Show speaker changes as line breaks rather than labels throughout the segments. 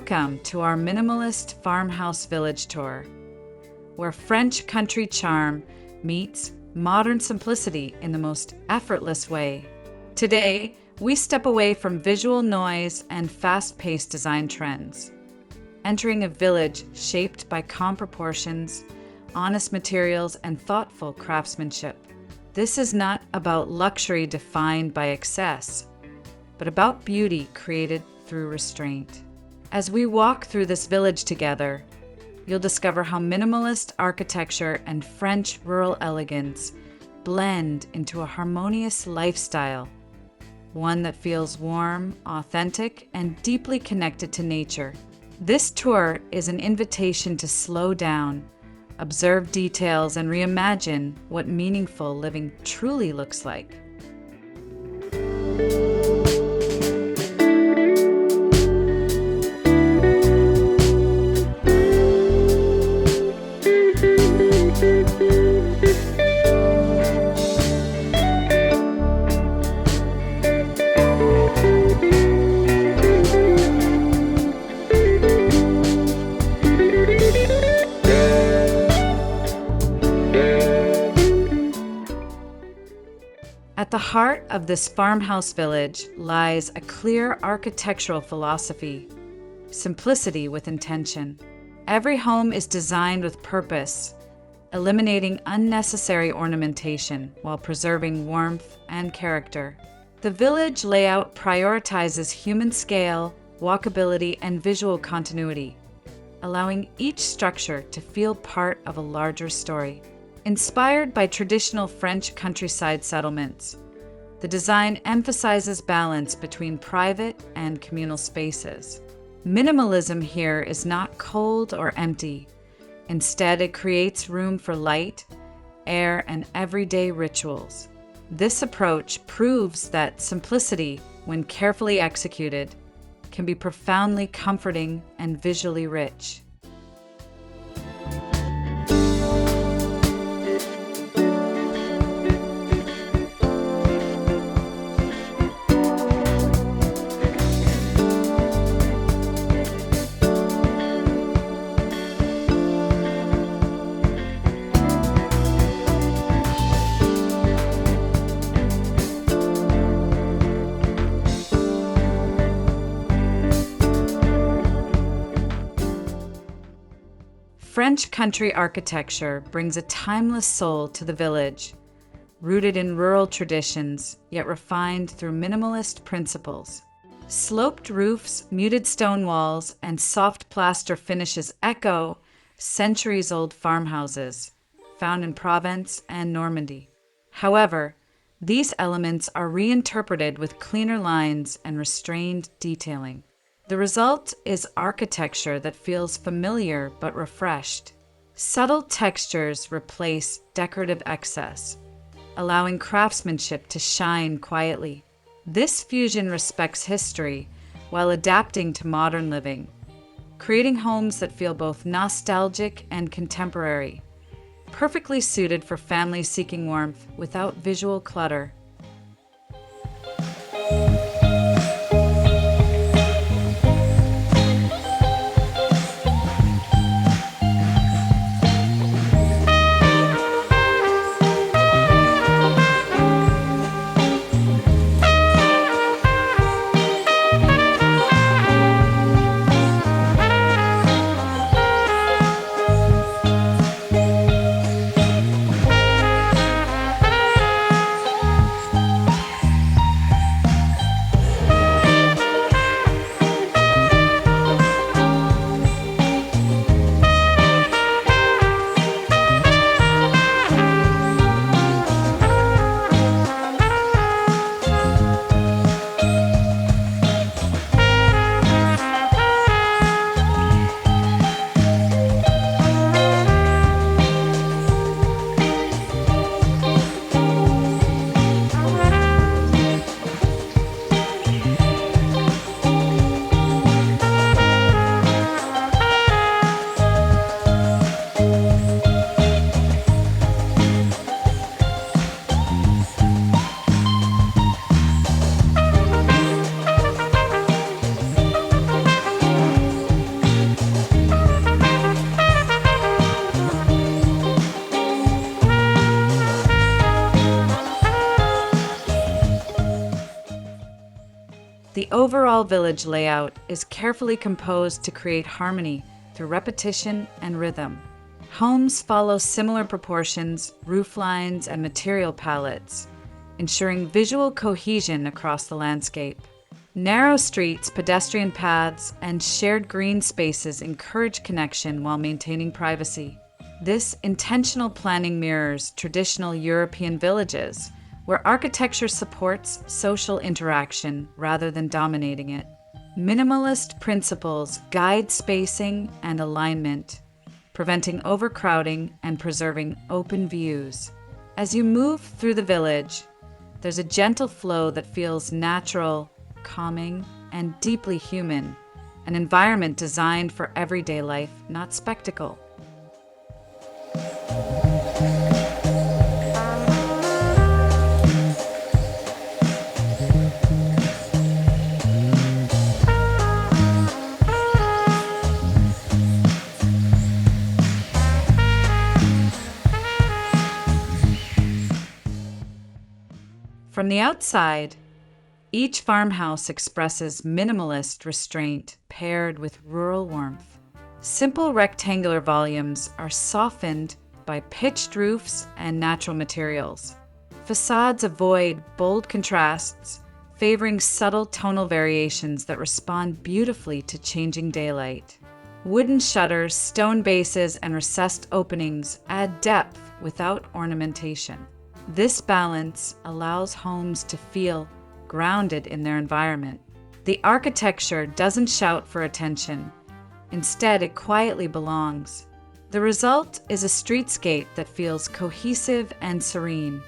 Welcome to our Minimalist Farmhouse Village Tour, where French country charm meets modern simplicity in the most effortless way. Today, we step away from visual noise and fast-paced design trends, entering a village shaped by calm proportions, honest materials, and thoughtful craftsmanship. This is not about luxury defined by excess, but about beauty created through restraint. As we walk through this village together, you'll discover how minimalist architecture and French rural elegance blend into a harmonious lifestyle, one that feels warm, authentic, and deeply connected to nature. This tour is an invitation to slow down, observe details, and reimagine what meaningful living truly looks like. At the heart of this farmhouse village lies a clear architectural philosophy: simplicity with intention. Every home is designed with purpose, eliminating unnecessary ornamentation while preserving warmth and character. The village layout prioritizes human scale, walkability, and visual continuity, allowing each structure to feel part of a larger story. Inspired by traditional French countryside settlements, the design emphasizes balance between private and communal spaces. Minimalism here is not cold or empty. Instead, it creates room for light, air, and everyday rituals. This approach proves that simplicity, when carefully executed, can be profoundly comforting and visually rich. French country architecture brings a timeless soul to the village, rooted in rural traditions, yet refined through minimalist principles. Sloped roofs, muted stone walls, and soft plaster finishes echo centuries-old farmhouses found in Provence and Normandy. However, these elements are reinterpreted with cleaner lines and restrained detailing. The result is architecture that feels familiar but refreshed. Subtle textures replace decorative excess, allowing craftsmanship to shine quietly. This fusion respects history while adapting to modern living, creating homes that feel both nostalgic and contemporary, perfectly suited for families seeking warmth without visual clutter. The overall village layout is carefully composed to create harmony through repetition and rhythm. Homes follow similar proportions, roof lines, and material palettes, ensuring visual cohesion across the landscape. Narrow streets, pedestrian paths, and shared green spaces encourage connection while maintaining privacy. This intentional planning mirrors traditional European villages, where architecture supports social interaction rather than dominating it. Minimalist principles guide spacing and alignment, preventing overcrowding and preserving open views. As you move through the village, there's a gentle flow that feels natural, calming, and deeply human, an environment designed for everyday life, not spectacle. From the outside, each farmhouse expresses minimalist restraint paired with rural warmth. Simple rectangular volumes are softened by pitched roofs and natural materials. Facades avoid bold contrasts, favoring subtle tonal variations that respond beautifully to changing daylight. Wooden shutters, stone bases, and recessed openings add depth without ornamentation. This balance allows homes to feel grounded in their environment. The architecture doesn't shout for attention. Instead, it quietly belongs. The result is a streetscape that feels cohesive and serene,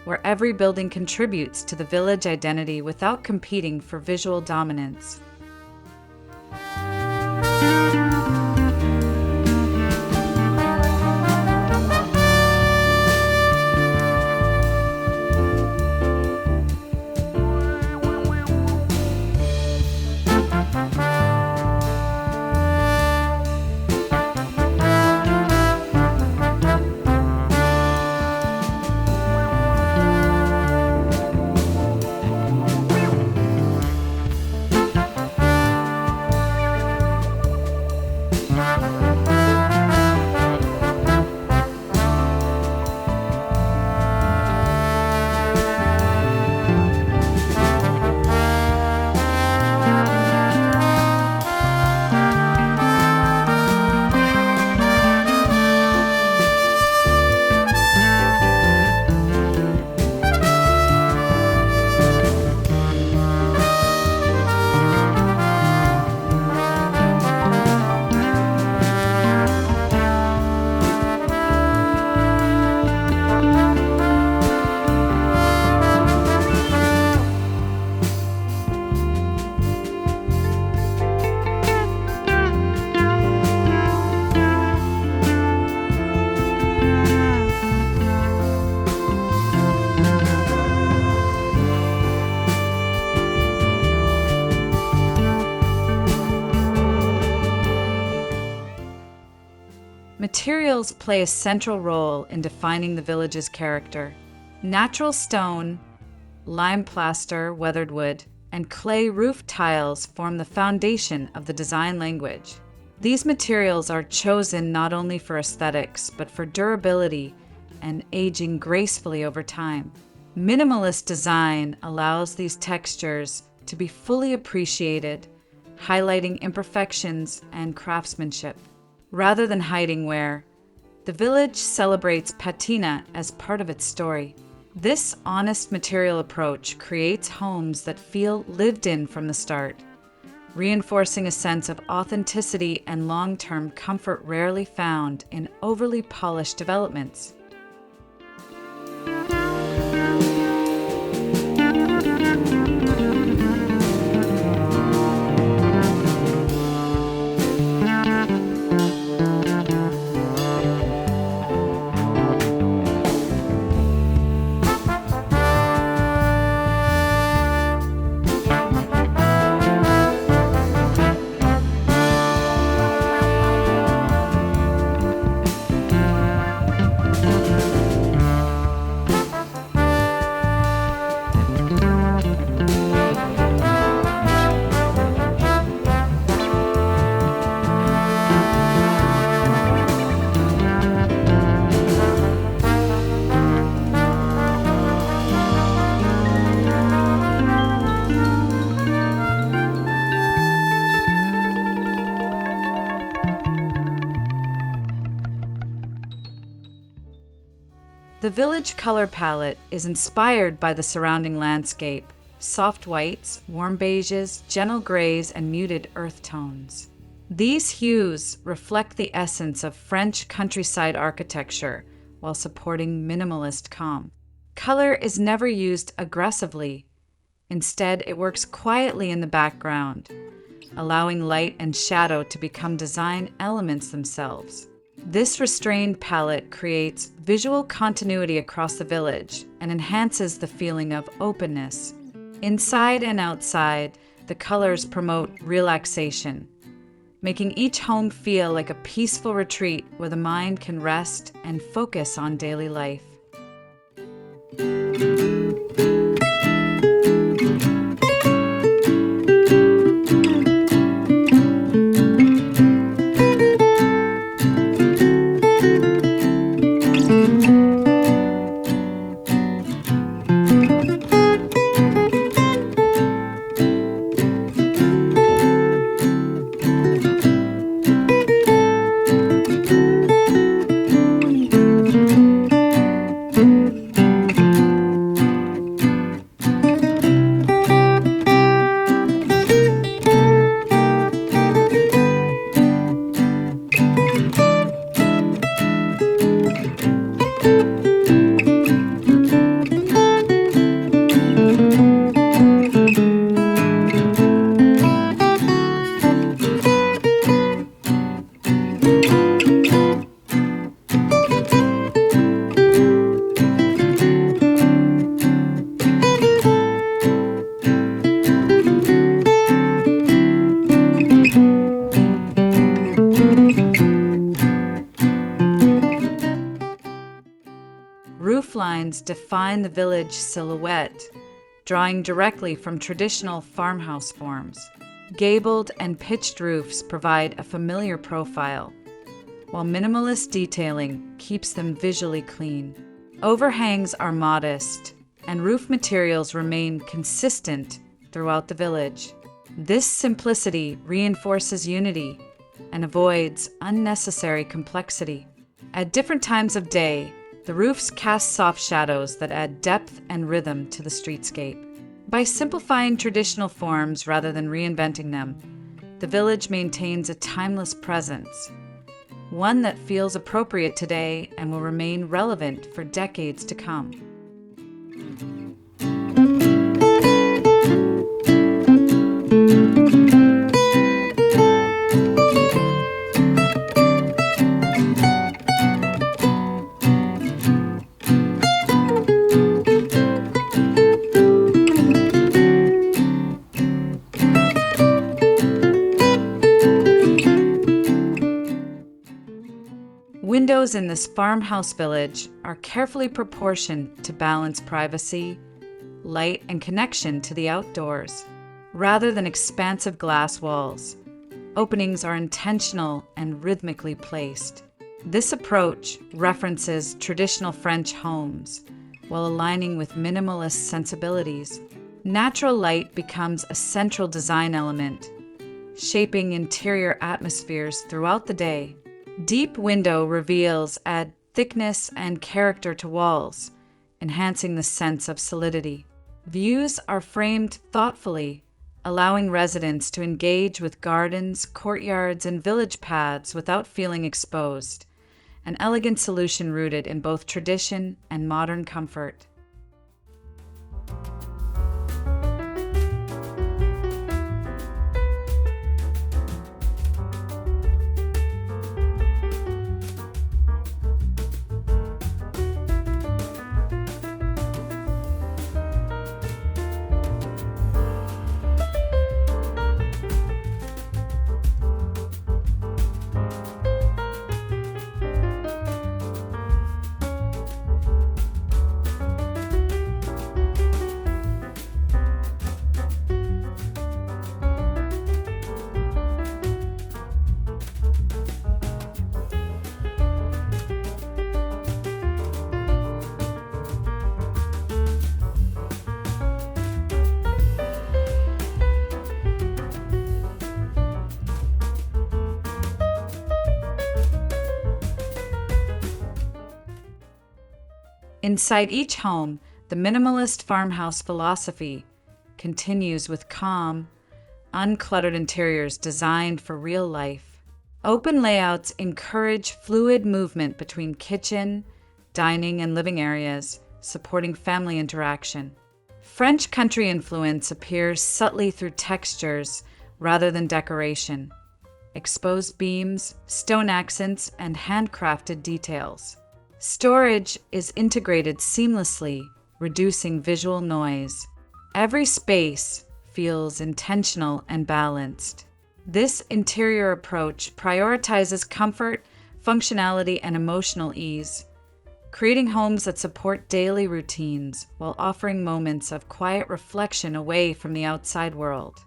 where every building contributes to the village identity without competing for visual dominance. Materials play a central role in defining the village's character. Natural stone, lime plaster, weathered wood, and clay roof tiles form the foundation of the design language. These materials are chosen not only for aesthetics, but for durability and aging gracefully over time. Minimalist design allows these textures to be fully appreciated, highlighting imperfections and craftsmanship. Rather than hiding wear, the village celebrates patina as part of its story. This honest material approach creates homes that feel lived in from the start, reinforcing a sense of authenticity and long-term comfort rarely found in overly polished developments. village color palette is inspired by the surrounding landscape: soft whites, warm beiges, gentle grays, and muted earth tones. These hues reflect the essence of French countryside architecture while supporting minimalist calm. Color is never used aggressively. Instead, it works quietly in the background, allowing light and shadow to become design elements themselves. This restrained palette creates visual continuity across the village and enhances the feeling of openness. Inside and outside, the colors promote relaxation, making each home feel like a peaceful retreat where the mind can rest and focus on daily life. Rooflines define the village silhouette, drawing directly from traditional farmhouse forms. Gabled and pitched roofs provide a familiar profile, while minimalist detailing keeps them visually clean. Overhangs are modest, and roof materials remain consistent throughout the village. This simplicity reinforces unity and avoids unnecessary complexity. At different times of day, the roofs cast soft shadows that add depth and rhythm to the streetscape. By simplifying traditional forms rather than reinventing them, the village maintains a timeless presence, one that feels appropriate today and will remain relevant for decades to come. Windows in this farmhouse village are carefully proportioned to balance privacy, light, and connection to the outdoors. Rather than expansive glass walls, openings are intentional and rhythmically placed. This approach references traditional French homes while aligning with minimalist sensibilities. Natural light becomes a central design element, shaping interior atmospheres throughout the day. Deep window reveals add thickness and character to walls, enhancing the sense of solidity. Views are framed thoughtfully, allowing residents to engage with gardens, courtyards, and village paths without feeling exposed, an elegant solution rooted in both tradition and modern comfort. Inside each home, the minimalist farmhouse philosophy continues with calm, uncluttered interiors designed for real life. Open layouts encourage fluid movement between kitchen, dining, and living areas, supporting family interaction. French country influence appears subtly through textures rather than decoration. Exposed beams, stone accents, and handcrafted details. Storage is integrated seamlessly, reducing visual noise. Every space feels intentional and balanced. This interior approach prioritizes comfort, functionality, and emotional ease, creating homes that support daily routines while offering moments of quiet reflection away from the outside world.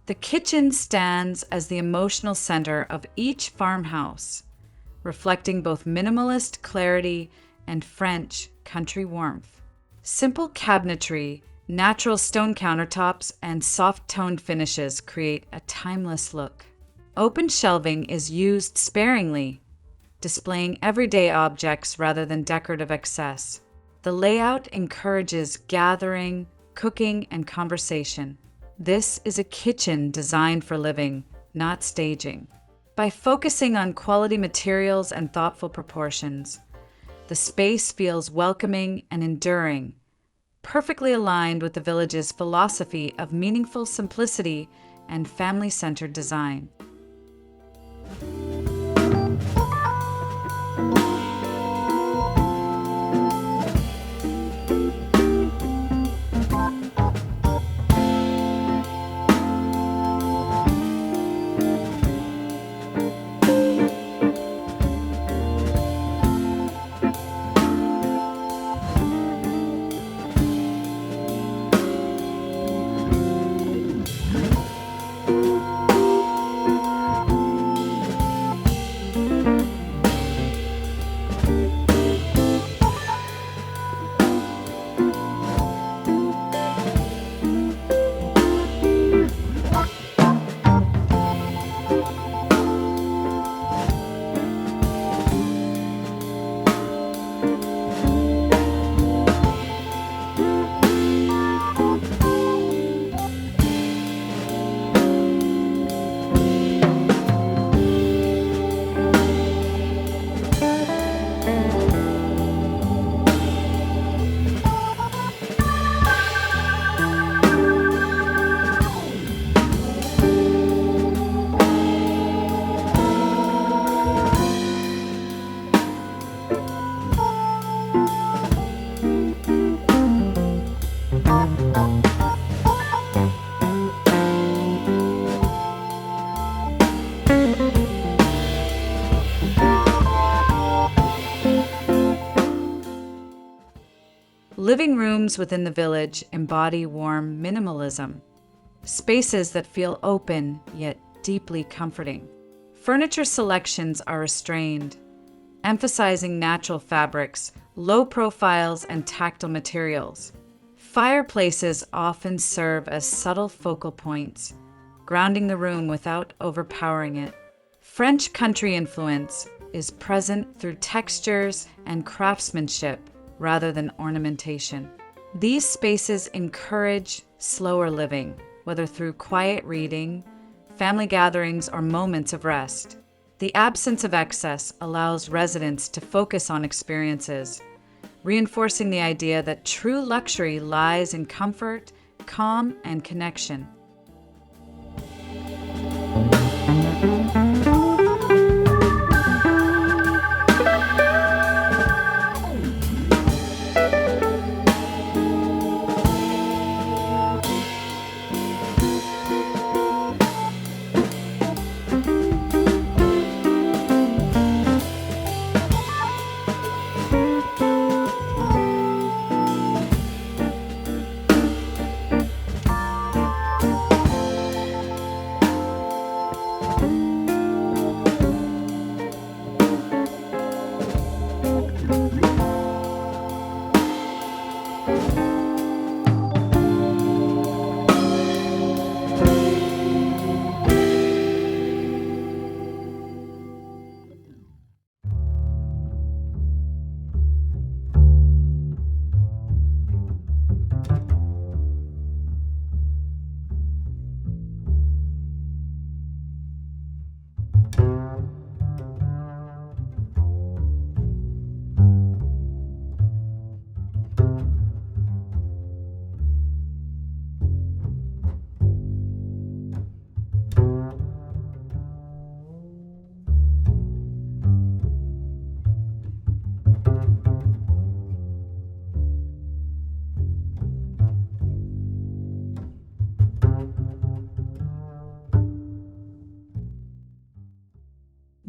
The kitchen stands as the emotional center of each farmhouse, reflecting both minimalist clarity and French country warmth. Simple cabinetry, natural stone countertops, and soft-toned finishes create a timeless look. Open shelving is used sparingly, displaying everyday objects rather than decorative excess. The layout encourages gathering, cooking, and conversation. This is a kitchen designed for living, not staging. By focusing on quality materials and thoughtful proportions, the space feels welcoming and enduring, perfectly aligned with the village's philosophy of meaningful simplicity and family-centered design. Living rooms within the village embody warm minimalism, spaces that feel open yet deeply comforting. Furniture selections are restrained, emphasizing natural fabrics, low profiles, and tactile materials. Fireplaces often serve as subtle focal points, grounding the room without overpowering it. French country influence is present through textures and craftsmanship rather than ornamentation. These spaces encourage slower living, whether through quiet reading, family gatherings, or moments of rest. The absence of excess allows residents to focus on experiences, reinforcing the idea that true luxury lies in comfort, calm, and connection.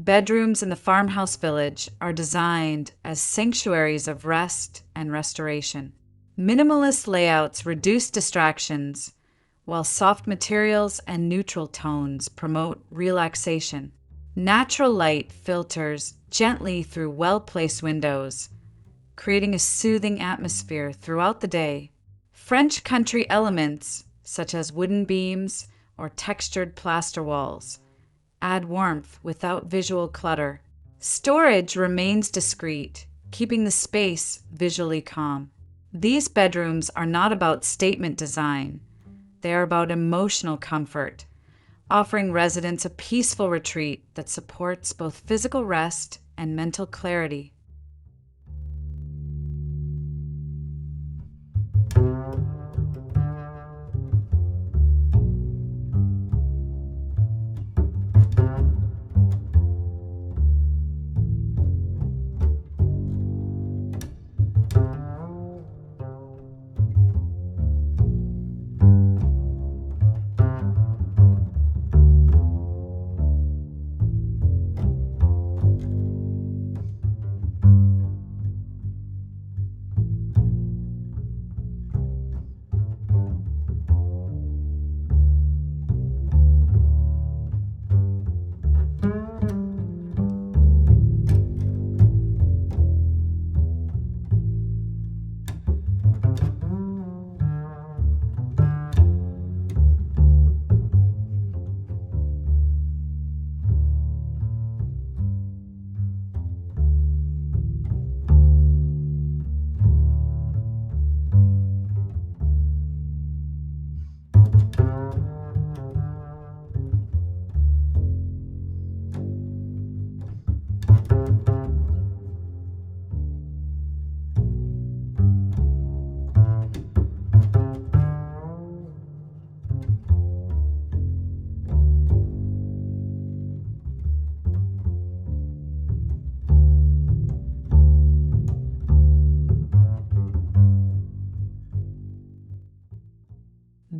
Bedrooms in the farmhouse village are designed as sanctuaries of rest and restoration. Minimalist layouts reduce distractions, while soft materials and neutral tones promote relaxation. Natural light filters gently through well-placed windows, creating a soothing atmosphere throughout the day. French country elements, such as wooden beams or textured plaster walls, add warmth without visual clutter. Storage remains discreet, keeping the space visually calm. These bedrooms are not about statement design. They are about emotional comfort, offering residents a peaceful retreat that supports both physical rest and mental clarity.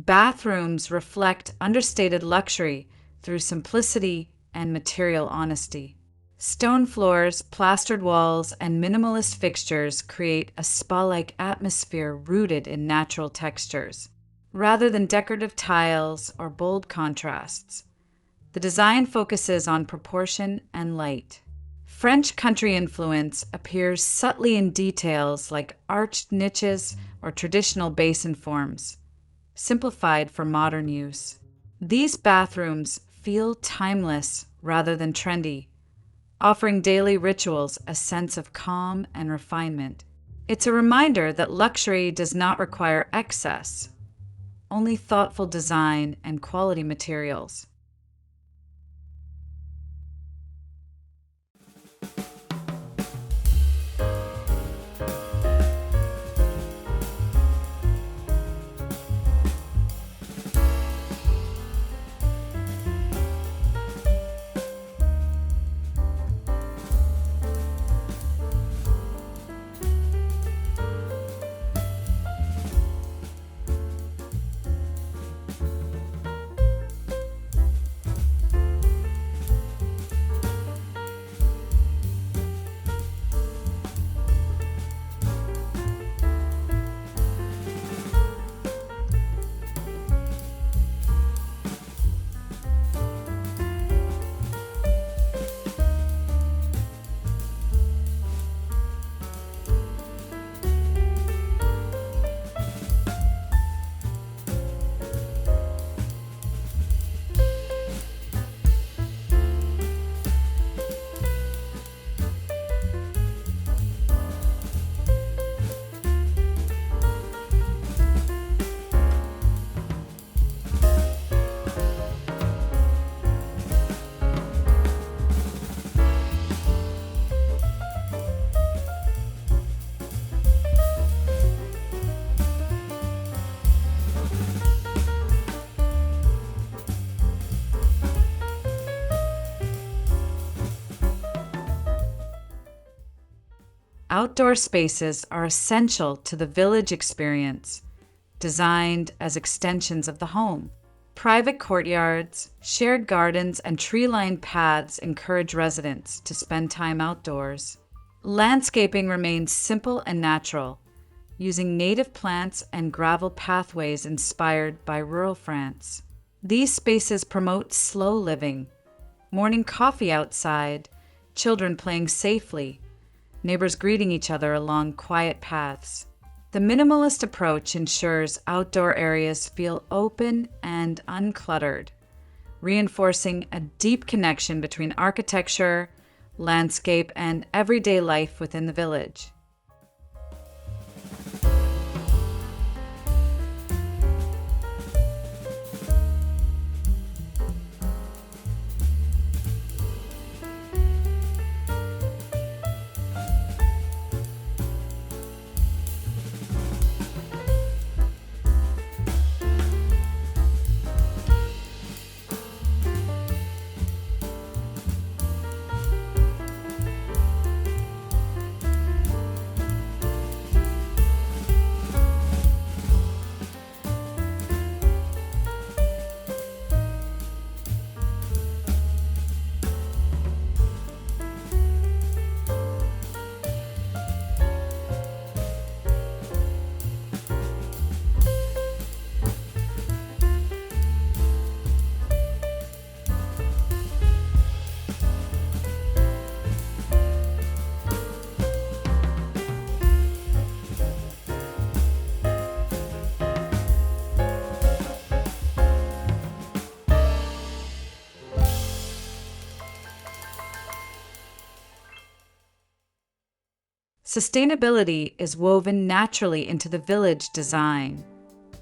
Bathrooms reflect understated luxury through simplicity and material honesty. Stone floors, plastered walls, and minimalist fixtures create a spa-like atmosphere rooted in natural textures. Rather than decorative tiles or bold contrasts, the design focuses on proportion and light. French country influence appears subtly in details like arched niches or traditional basin forms, simplified for modern use. These bathrooms feel timeless rather than trendy, offering daily rituals a sense of calm and refinement. It's a reminder that luxury does not require excess, only thoughtful design and quality materials. Outdoor spaces are essential to the village experience, designed as extensions of the home. Private courtyards, shared gardens, and tree-lined paths encourage residents to spend time outdoors. Landscaping remains simple and natural, using native plants and gravel pathways inspired by rural France. These spaces promote slow living, morning coffee outside, children playing safely, neighbors greeting each other along quiet paths. The minimalist approach ensures outdoor areas feel open and uncluttered, reinforcing a deep connection between architecture, landscape, and everyday life within the village. Sustainability is woven naturally into the village design,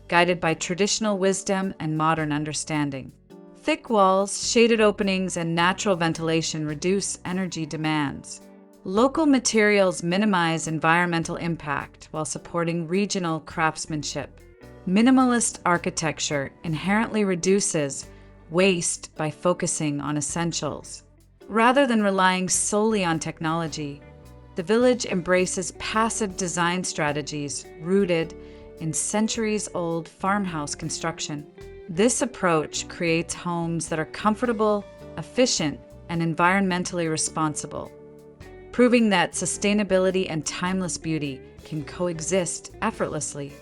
guided by traditional wisdom and modern understanding. Thick walls, shaded openings, and natural ventilation reduce energy demands. Local materials minimize environmental impact while supporting regional craftsmanship. Minimalist architecture inherently reduces waste by focusing on essentials. Rather than relying solely on technology, the village embraces passive design strategies rooted in centuries-old farmhouse construction. This approach creates homes that are comfortable, efficient, and environmentally responsible, proving that sustainability and timeless beauty can coexist effortlessly.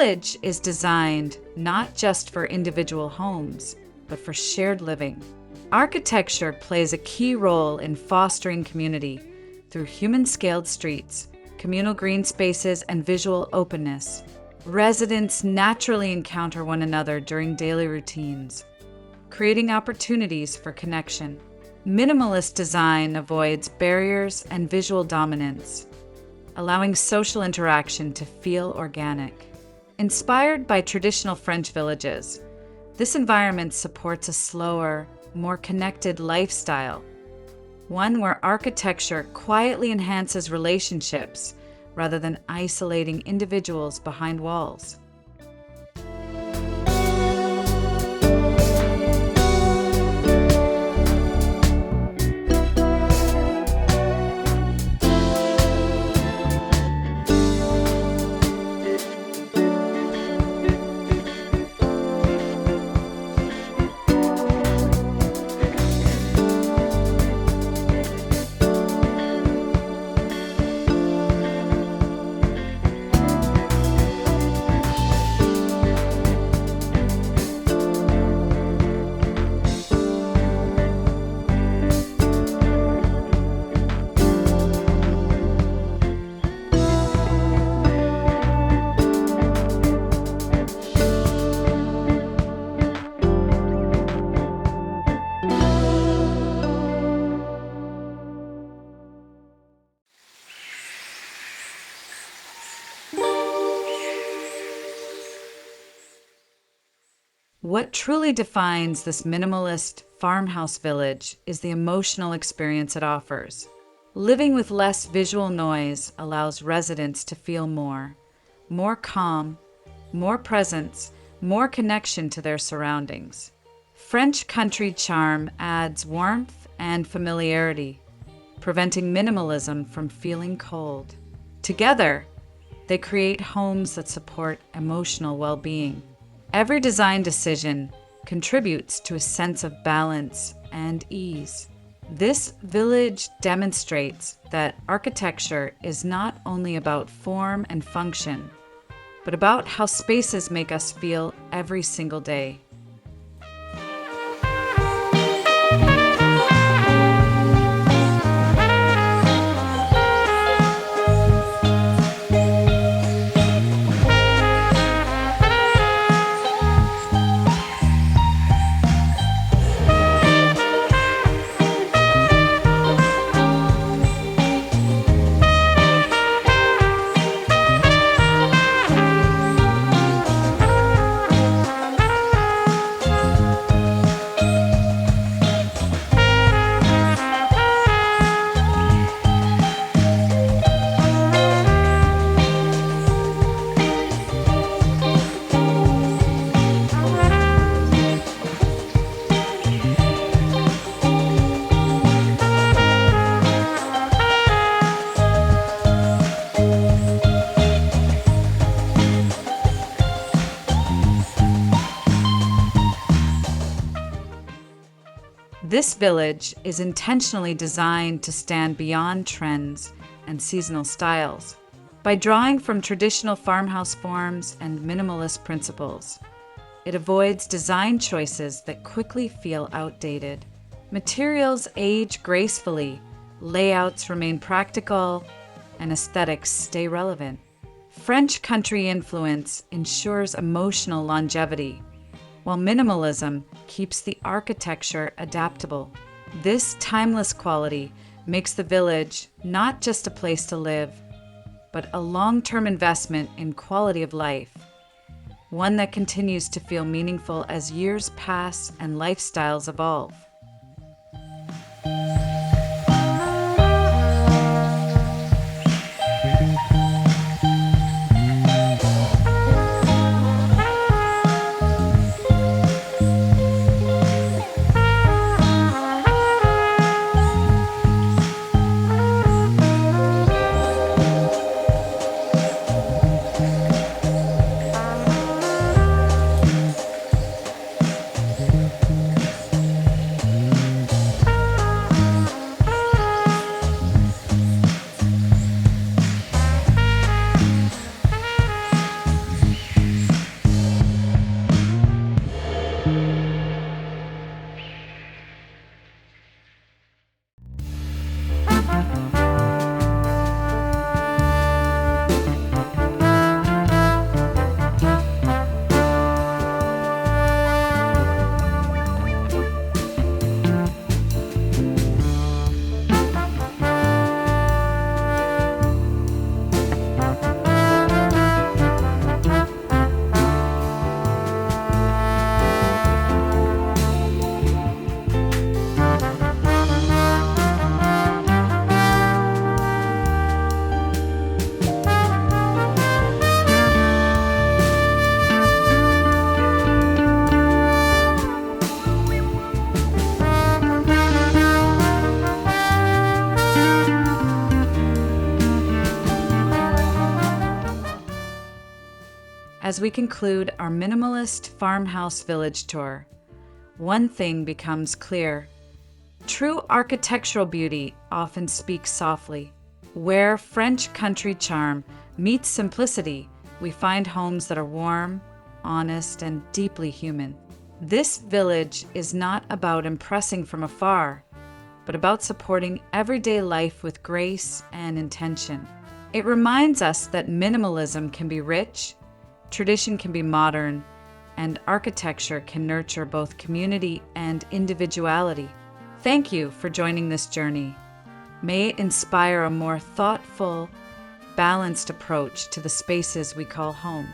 village is designed not just for individual homes, but for shared living. Architecture plays a key role in fostering community through human-scaled streets, communal green spaces, and visual openness. Residents naturally encounter one another during daily routines, creating opportunities for connection. Minimalist design avoids barriers and visual dominance, allowing social interaction to feel organic. Inspired by traditional French villages, this environment supports a slower, more connected lifestyle, one where architecture quietly enhances relationships rather than isolating individuals behind walls. What truly defines this minimalist farmhouse village is the emotional experience it offers. Living with less visual noise allows residents to feel more calm, more presence, more connection to their surroundings. French country charm adds warmth and familiarity, preventing minimalism from feeling cold. Together, they create homes that support emotional well-being. Every design decision contributes to a sense of balance and ease. This village demonstrates that architecture is not only about form and function, but about how spaces make us feel every single day. This village is intentionally designed to stand beyond trends and seasonal styles. By drawing from traditional farmhouse forms and minimalist principles, it avoids design choices that quickly feel outdated. Materials age gracefully, layouts remain practical, and aesthetics stay relevant. French country influence ensures emotional longevity, while minimalism keeps the architecture adaptable. This timeless quality makes the village not just a place to live, but a long-term investment in quality of life, one that continues to feel meaningful as years pass and lifestyles evolve. As we conclude our Minimalist Farmhouse Village tour, one thing becomes clear. True architectural beauty often speaks softly. Where French country charm meets simplicity, we find homes that are warm, honest, and deeply human. This village is not about impressing from afar, but about supporting everyday life with grace and intention. It reminds us that minimalism can be rich, tradition can be modern, and architecture can nurture both community and individuality. Thank you for joining this journey. May it inspire a more thoughtful, balanced approach to the spaces we call home.